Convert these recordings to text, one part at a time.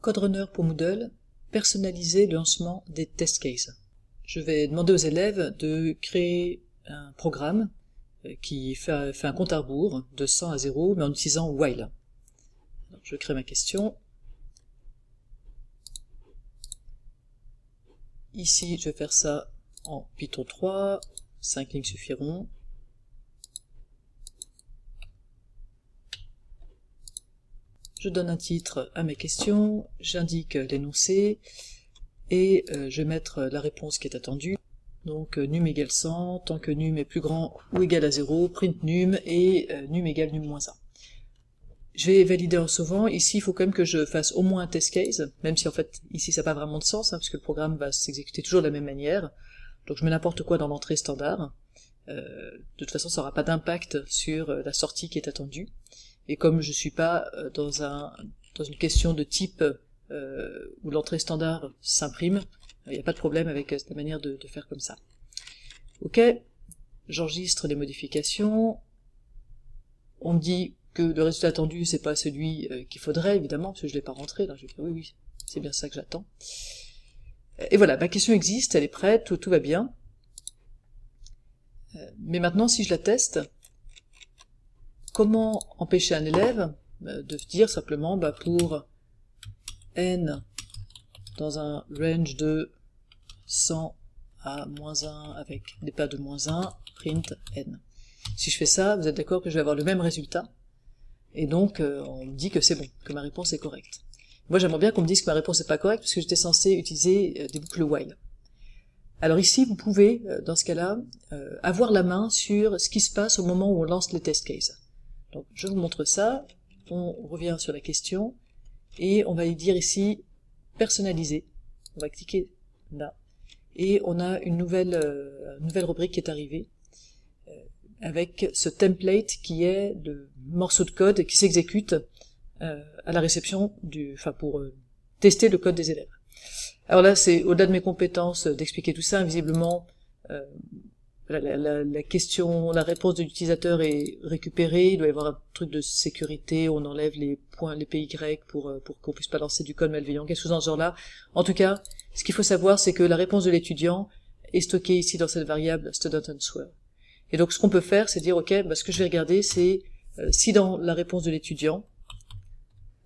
CodeRunner pour Moodle, personnaliser le lancement des test cases. Je vais demander aux élèves de créer un programme qui fait un compte à rebours de 100 à 0, mais en utilisant while. Alors, je crée ma question. Ici, je vais faire ça en Python 3, 5 lignes suffiront. Je donne un titre à mes questions, j'indique l'énoncé, et je vais mettre la réponse qui est attendue. Donc num égale 100, tant que num est plus grand ou égal à 0, print num, et num égale num moins 1. Je vais valider en sauvant. Ici, il faut quand même que je fasse au moins un test case, même si en fait, ici, ça n'a pas vraiment de sens, parce que le programme va s'exécuter toujours de la même manière. Donc je mets n'importe quoi dans l'entrée standard. De toute façon, ça n'aura pas d'impact sur la sortie qui est attendue. Et comme je suis pas dans une question de type où l'entrée standard s'imprime, il n'y a pas de problème avec la manière de faire comme ça. Ok, j'enregistre les modifications. On me dit que le résultat attendu, c'est pas celui qu'il faudrait, évidemment, parce que je l'ai pas rentré. Donc je vais dire oui, c'est bien ça que j'attends. Et voilà, ma question existe, elle est prête, tout va bien. Mais maintenant, si je la teste, comment empêcher un élève de dire simplement pour n dans un range de 100 à moins 1 avec des pas de moins 1, print n. Si je fais ça, vous êtes d'accord que je vais avoir le même résultat, et donc on me dit que c'est bon, que ma réponse est correcte. Moi j'aimerais bien qu'on me dise que ma réponse n'est pas correcte, parce que j'étais censé utiliser des boucles while. Alors ici, vous pouvez, dans ce cas-là, avoir la main sur ce qui se passe au moment où on lance les test cases. Donc je vous montre ça, on revient sur la question, et on va y dire ici personnaliser. On va cliquer là, et on a une nouvelle rubrique qui est arrivée, avec ce template qui est le morceau de code qui s'exécute à la réception pour tester le code des élèves. Alors là, c'est au-delà de mes compétences d'expliquer tout ça, invisiblement, la question, la réponse de l'utilisateur est récupérée, il doit y avoir un truc de sécurité, on enlève les points, les PY pour qu'on puisse pas lancer du code malveillant, quelque chose dans ce genre-là. En tout cas, ce qu'il faut savoir, c'est que la réponse de l'étudiant est stockée ici dans cette variable student answer. Et donc ce qu'on peut faire, c'est dire, ok, ce que je vais regarder, c'est si dans la réponse de l'étudiant,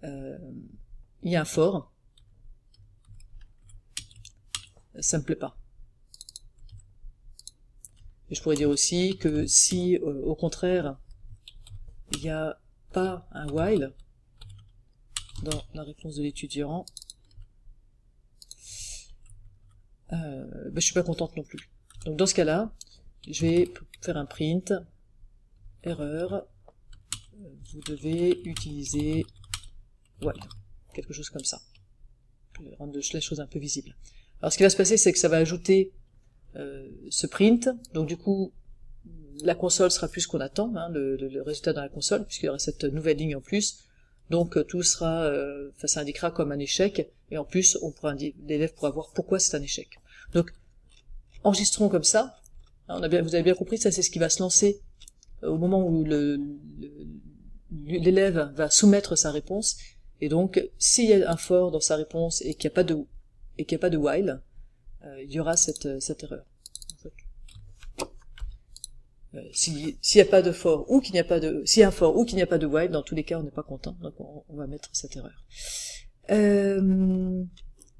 il y a un for, ça me plaît pas. Et je pourrais dire aussi que si, au contraire, il n'y a pas un while dans la réponse de l'étudiant, je suis pas contente non plus. Donc dans ce cas-là, je vais faire un print, erreur, vous devez utiliser while, quelque chose comme ça, pour rendre la chose un peu visible. Alors ce qui va se passer, c'est que ça va ajouter ce print, donc du coup la console sera plus ce qu'on attend, le résultat dans la console, puisqu'il y aura cette nouvelle ligne en plus, donc tout sera, ça indiquera comme un échec, et en plus l'élève pourra voir pourquoi c'est un échec. Donc enregistrons comme ça, vous avez bien compris, ça c'est ce qui va se lancer au moment où l'élève va soumettre sa réponse, et donc s'il y a un for dans sa réponse et qu'il n'y a pas de while, il y aura cette erreur. S'il n'y a pas de for ou qu'il n'y a pas de, s'il y a un for ou qu'il n'y a pas de while, dans tous les cas on n'est pas content, donc on va mettre cette erreur.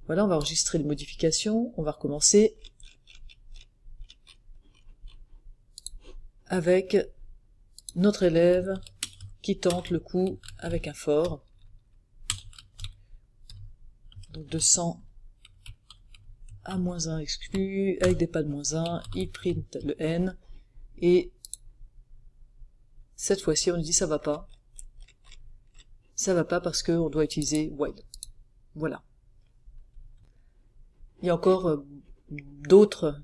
Voilà, on va enregistrer les modifications, on va recommencer avec notre élève qui tente le coup avec un for, donc de 100 à moins 1 exclu, avec des pas de moins 1, il print le n, et cette fois-ci on nous dit ça va pas parce qu'on doit utiliser while. Voilà. Il y a encore d'autres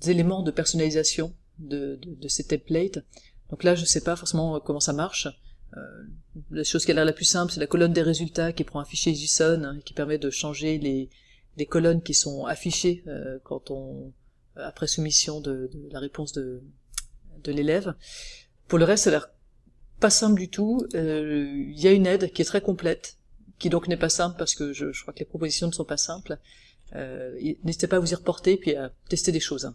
éléments de personnalisation de ces templates. Donc là je sais pas forcément comment ça marche. La chose qui a l'air la plus simple, c'est la colonne des résultats qui prend un fichier JSON et qui permet de changer les colonnes qui sont affichées après soumission de la réponse de l'élève. Pour le reste, ça a l'air pas simple du tout. Il y a une aide qui est très complète, qui donc n'est pas simple parce que je crois que les propositions ne sont pas simples. N'hésitez pas à vous y reporter puis à tester des choses.